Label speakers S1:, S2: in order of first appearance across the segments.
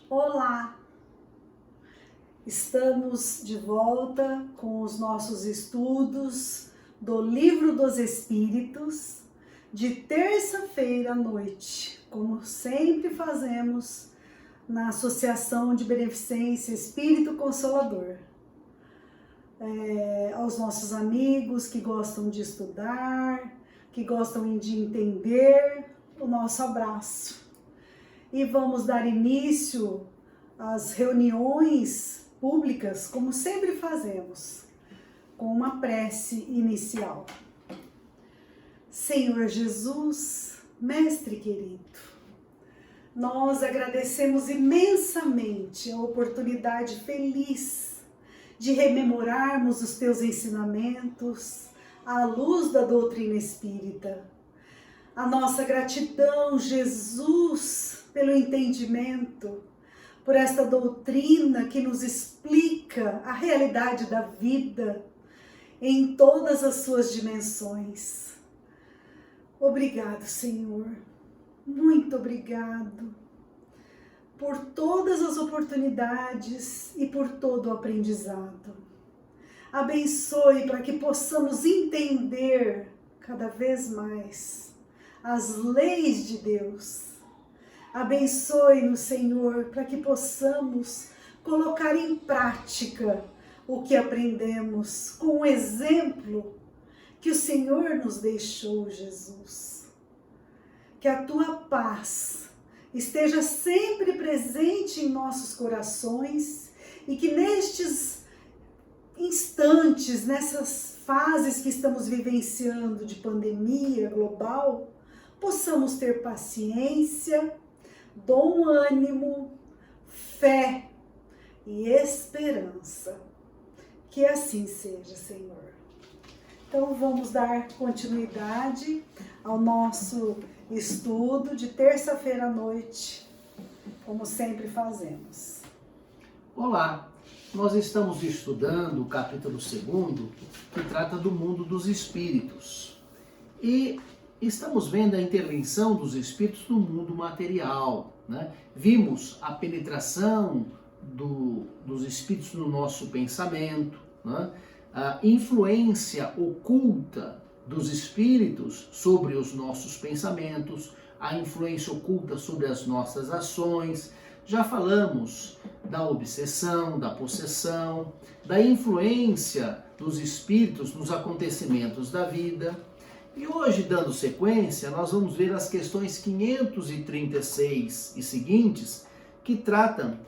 S1: Olá! Estamos de volta com os nossos estudos do Livro dos Espíritos de terça-feira à noite, como sempre fazemos na Associação de Beneficência Espírito Consolador. Aos nossos amigos que gostam de estudar, que gostam de entender, o nosso abraço. E vamos dar início às reuniões públicas, como sempre fazemos, com uma prece inicial. Senhor Jesus, Mestre querido, nós agradecemos imensamente a oportunidade feliz de rememorarmos os teus ensinamentos à luz da doutrina espírita. A nossa gratidão, Jesus, pelo entendimento, por esta doutrina que nos explica a realidade da vida em todas as suas dimensões. Obrigado, Senhor, muito obrigado por todas as oportunidades e por todo o aprendizado. Abençoe para que possamos entender cada vez mais as leis de Deus. Abençoe-nos, Senhor, para que possamos colocar em prática o que aprendemos com o exemplo que o Senhor nos deixou, Jesus. Que a tua paz esteja sempre presente em nossos corações e que nestes instantes, nessas fases que estamos vivenciando de pandemia global, possamos ter paciência, bom ânimo, fé e esperança. Que assim seja, Senhor. Então vamos dar continuidade ao nosso estudo de terça-feira à noite, como sempre fazemos.
S2: Olá, nós estamos estudando o capítulo 2º, que trata do mundo dos espíritos. E estamos vendo a intervenção dos espíritos no mundo material, né? Vimos a penetração dos espíritos no nosso pensamento, né? A influência oculta dos espíritos sobre os nossos pensamentos, a influência oculta sobre as nossas ações. Já falamos da obsessão, da possessão, da influência dos espíritos nos acontecimentos da vida. E hoje, dando sequência, nós vamos ver as questões 536 e seguintes, que tratam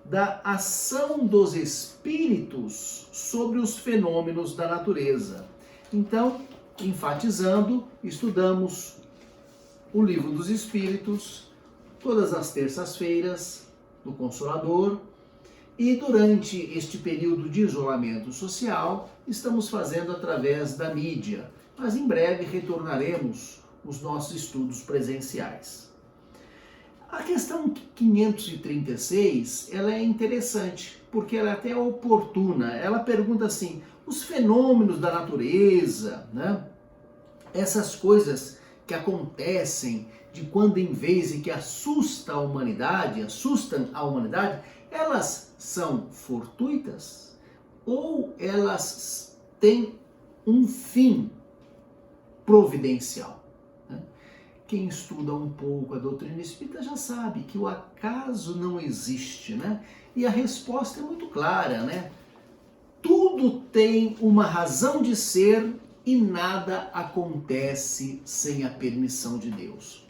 S2: da ação dos espíritos sobre os fenômenos da natureza. Então, enfatizando, estudamos o Livro dos Espíritos todas as terças-feiras no Consolador, e durante este período de isolamento social, estamos fazendo através da mídia. Mas em breve retornaremos os nossos estudos presenciais. A questão 536, ela é interessante, porque ela é até oportuna. Ela pergunta assim, os fenômenos da natureza, né? Essas coisas que acontecem de quando em vez e que assustam a humanidade, elas são fortuitas ou elas têm um fim providencial? Quem estuda um pouco a doutrina espírita já sabe que o acaso não existe, né? E a resposta é muito clara, né? Tudo tem uma razão de ser e nada acontece sem a permissão de Deus.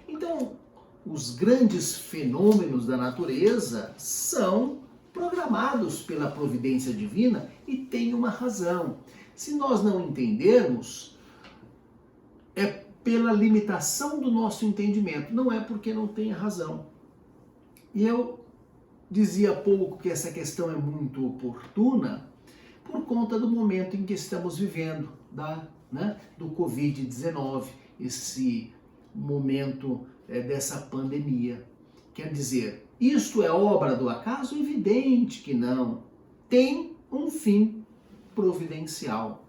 S2: Então, os grandes fenômenos da natureza são programados pela providência divina e têm uma razão. Se nós não entendermos, é pela limitação do nosso entendimento, não é porque não tenha razão. E eu dizia há pouco que essa questão é muito oportuna por conta do momento em que estamos vivendo, do Covid-19, esse momento dessa pandemia. Quer dizer, isto é obra do acaso? Evidente que não. Tem um fim providencial.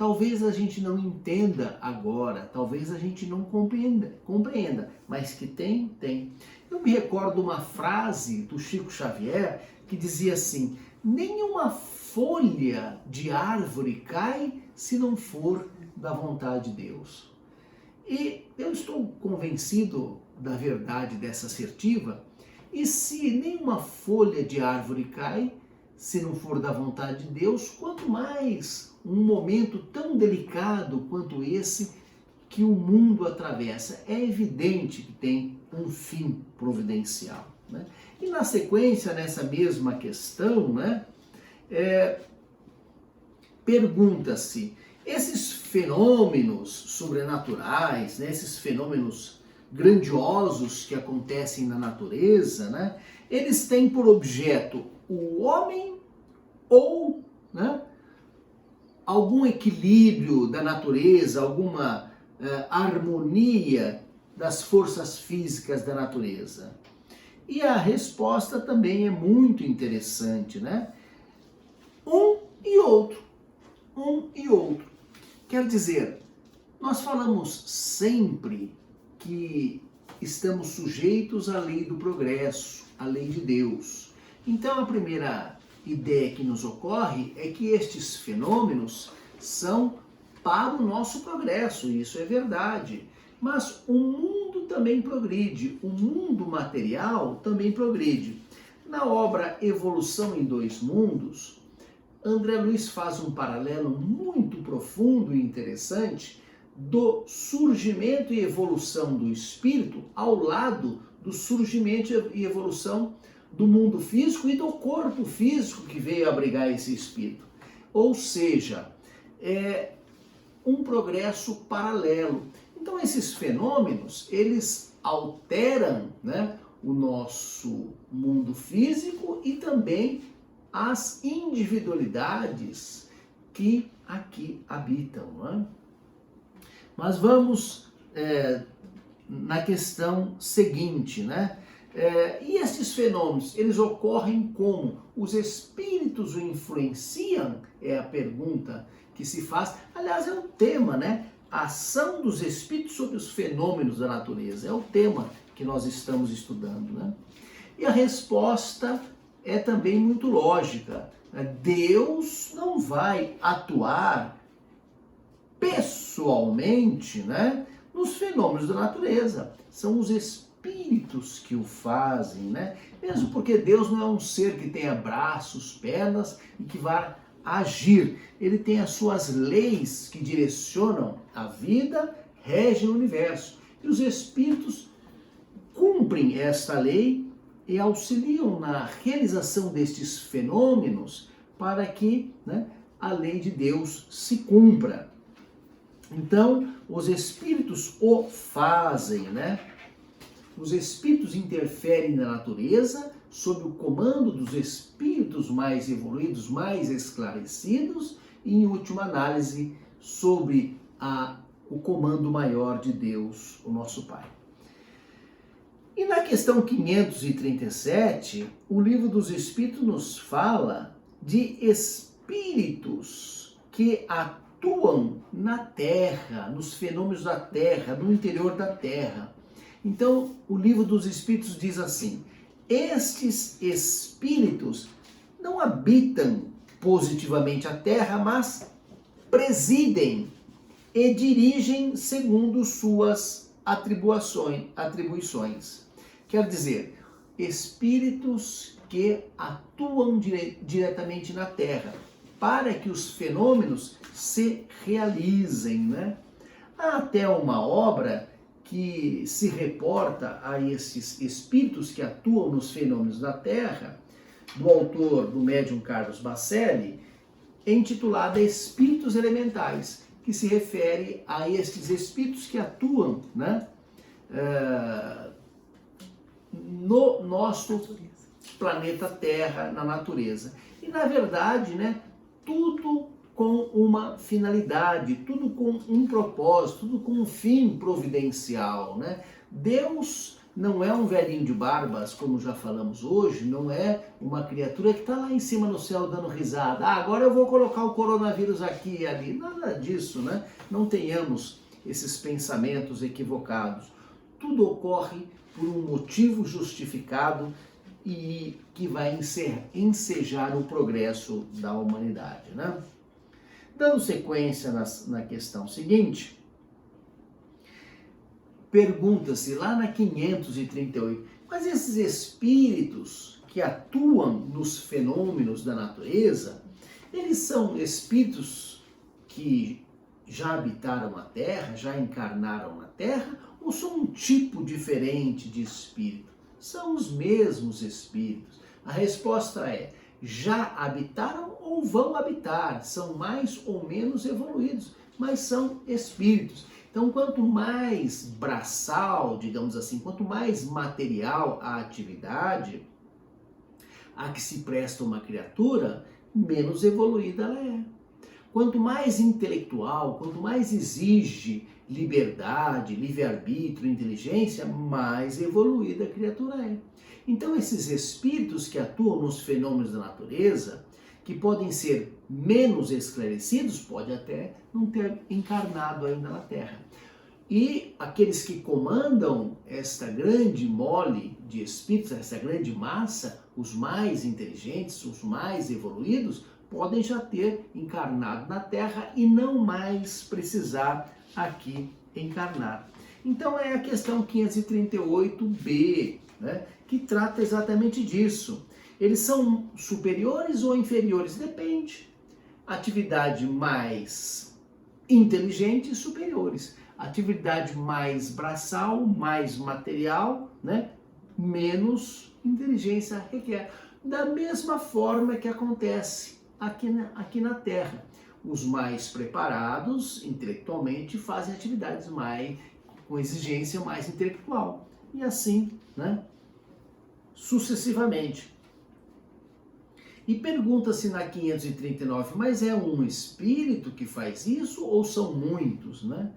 S2: talvez a gente não entenda agora, talvez a gente não compreenda, mas que tem, tem. Eu me recordo uma frase do Chico Xavier que dizia assim: nenhuma folha de árvore cai se não for da vontade de Deus. E eu estou convencido da verdade dessa assertiva, e se nenhuma folha de árvore cai, se não for da vontade de Deus, quanto mais um momento tão delicado quanto esse que o mundo atravessa. É evidente que tem um fim providencial, né? E na sequência, nessa mesma questão, né, pergunta-se, esses fenômenos sobrenaturais, né, esses fenômenos grandiosos que acontecem na natureza, né, eles têm por objeto o homem ou, né, algum equilíbrio da natureza, alguma harmonia das forças físicas da natureza? E a resposta também é muito interessante, né? Um e outro. Quer dizer, nós falamos sempre que estamos sujeitos à lei do progresso, à lei de Deus. Então a primeira ideia que nos ocorre é que estes fenômenos são para o nosso progresso, isso é verdade. Mas o mundo também progride, o mundo material também progride. Na obra Evolução em Dois Mundos, André Luiz faz um paralelo muito profundo e interessante do surgimento e evolução do espírito ao lado do surgimento e evolução do mundo físico e do corpo físico que veio abrigar esse espírito. Ou seja, é um progresso paralelo. Então esses fenômenos, eles alteram, né, o nosso mundo físico e também as individualidades que aqui habitam, né? Mas vamos na questão seguinte, né? E esses fenômenos, eles ocorrem como? Os espíritos o influenciam? É a pergunta que se faz. Aliás, é um tema, né? A ação dos espíritos sobre os fenômenos da natureza. É o tema que nós estamos estudando, né? E a resposta é também muito lógica. Deus não vai atuar pessoalmente, né, nos fenômenos da natureza. São os espíritos que o fazem, né? Mesmo porque Deus não é um ser que tenha braços, pernas e que vá agir. Ele tem as suas leis que direcionam a vida, regem o universo. E os espíritos cumprem esta lei e auxiliam na realização destes fenômenos para que, né, a lei de Deus se cumpra. Então, os espíritos o fazem, né? Os espíritos interferem na natureza sob o comando dos espíritos mais evoluídos, mais esclarecidos e, em última análise, sob o comando maior de Deus, o nosso Pai. E na questão 537, o Livro dos Espíritos nos fala de espíritos que atuam na Terra, nos fenômenos da Terra, no interior da Terra. Então, o Livro dos Espíritos diz assim: estes espíritos não habitam positivamente a Terra, mas presidem e dirigem segundo suas atribuições. Quer dizer, espíritos que atuam diretamente na Terra para que os fenômenos se realizem, né? Há até uma obra que se reporta a esses espíritos que atuam nos fenômenos da Terra, do autor, do médium Carlos Bacelli, intitulada Espíritos Elementais, que se refere a estes espíritos que atuam, né, no nosso planeta Terra, na natureza. E, na verdade, né, tudo com uma finalidade, tudo com um propósito, tudo com um fim providencial, né? Deus não é um velhinho de barbas, como já falamos hoje, não é uma criatura que está lá em cima no céu dando risada. Ah, agora eu vou colocar o coronavírus aqui e ali. Nada disso, né? Não tenhamos esses pensamentos equivocados. Tudo ocorre por um motivo justificado e que vai ensejar o progresso da humanidade, né? Dando sequência na questão seguinte, pergunta-se lá na 538, mas esses espíritos que atuam nos fenômenos da natureza, eles são espíritos que já habitaram a Terra, já encarnaram na Terra, ou são um tipo diferente de espírito? São os mesmos espíritos. A resposta é, já habitaram ou vão habitar, são mais ou menos evoluídos, mas são espíritos. Então, quanto mais braçal, digamos assim, quanto mais material a atividade a que se presta uma criatura, menos evoluída ela é. Quanto mais intelectual, quanto mais exige liberdade, livre-arbítrio, inteligência, mais evoluída a criatura é. Então, esses espíritos que atuam nos fenômenos da natureza, que podem ser menos esclarecidos, pode até não ter encarnado ainda na Terra. E aqueles que comandam esta grande mole de espíritos, essa grande massa, os mais inteligentes, os mais evoluídos, podem já ter encarnado na Terra e não mais precisar aqui encarnar. Então é a questão 538b, né, que trata exatamente disso. Eles são superiores ou inferiores? Depende. Atividade mais inteligente, superiores. Atividade mais braçal, mais material, né, menos inteligência requer. Da mesma forma que acontece aqui na Terra. Os mais preparados intelectualmente fazem atividades com exigência mais intelectual. E assim, né, sucessivamente. E pergunta-se na 539, mas é um espírito que faz isso ou são muitos, né?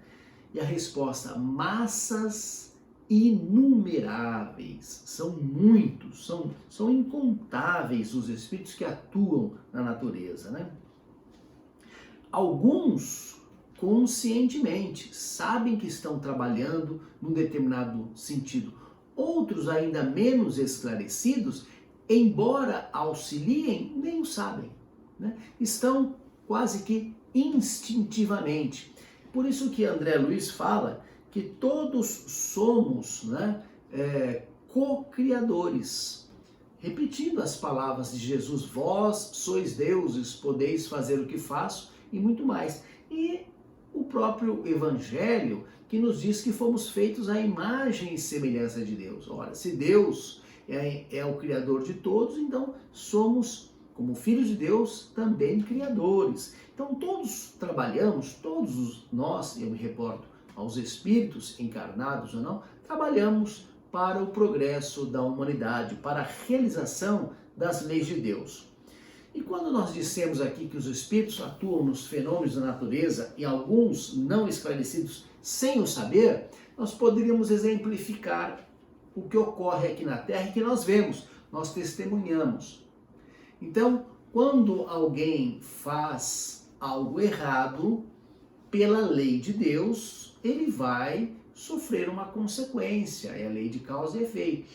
S2: E a resposta, massas inumeráveis, são muitos, são incontáveis os espíritos que atuam na natureza, né? Alguns conscientemente sabem que estão trabalhando num determinado sentido, outros ainda menos esclarecidos, embora auxiliem, nem o sabem, né? Estão quase que instintivamente. Por isso que André Luiz fala que todos somos, né, co-criadores. Repetindo as palavras de Jesus, vós sois deuses, podeis fazer o que faço e muito mais. E o próprio Evangelho que nos diz que fomos feitos à imagem e semelhança de Deus. Ora, se Deus é o Criador de todos, então somos, como filhos de Deus, também criadores. Então todos trabalhamos, todos nós, eu me reporto aos espíritos, encarnados ou não, trabalhamos para o progresso da humanidade, para a realização das leis de Deus. E quando nós dissemos aqui que os espíritos atuam nos fenômenos da natureza e alguns não esclarecidos sem o saber, nós poderíamos exemplificar o que ocorre aqui na Terra e que nós vemos, nós testemunhamos. Então, quando alguém faz algo errado, pela lei de Deus, ele vai sofrer uma consequência, é a lei de causa e efeito.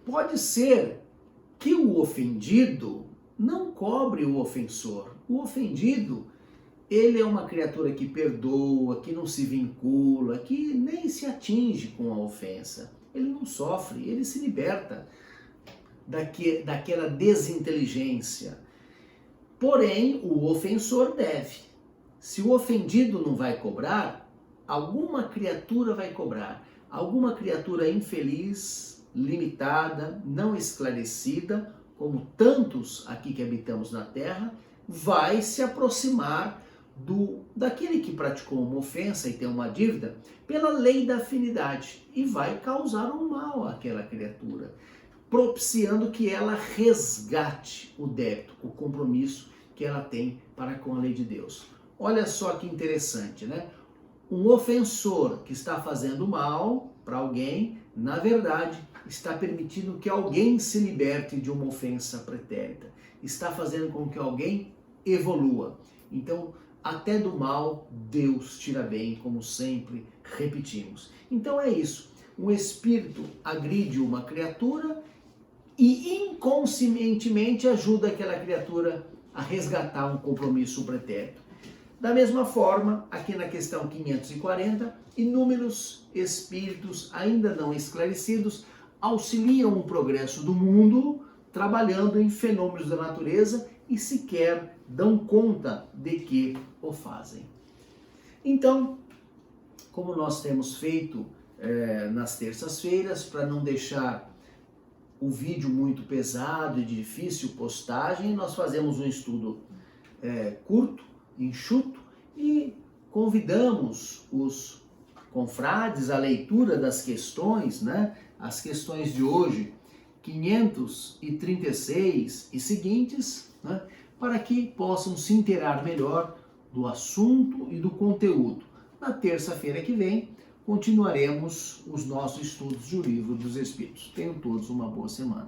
S2: Pode ser que o ofendido não cobre o ofensor. O ofendido, ele é uma criatura que perdoa, que não se vincula, que nem se atinge com a ofensa. Ele não sofre, ele se liberta daquela desinteligência. Porém, o ofensor deve. Se o ofendido não vai cobrar, alguma criatura vai cobrar. Alguma criatura infeliz, limitada, não esclarecida, como tantos aqui que habitamos na Terra, vai se aproximar daquele que praticou uma ofensa e tem uma dívida pela lei da afinidade e vai causar um mal àquela criatura, propiciando que ela resgate o débito, o compromisso que ela tem para com a lei de Deus. Olha só que interessante, né? Um ofensor que está fazendo mal para alguém na verdade, está permitindo que alguém se liberte de uma ofensa pretérita, está fazendo com que alguém evolua. Então, até do mal, Deus tira bem, como sempre repetimos. Então é isso, um espírito agride uma criatura e inconscientemente ajuda aquela criatura a resgatar um compromisso pretérito. Da mesma forma, aqui na questão 540, inúmeros espíritos ainda não esclarecidos auxiliam o progresso do mundo, trabalhando em fenômenos da natureza e sequer dão conta de que o fazem. Então, como nós temos feito nas terças-feiras, para não deixar o vídeo muito pesado e de difícil postagem, nós fazemos um estudo curto, enxuto, e convidamos os confrades à leitura das questões, né? As questões de hoje, 536 e seguintes, né? Para que possam se inteirar melhor do assunto e do conteúdo. Na terça-feira que vem, continuaremos os nossos estudos do Livro dos Espíritos. Tenham todos uma boa semana.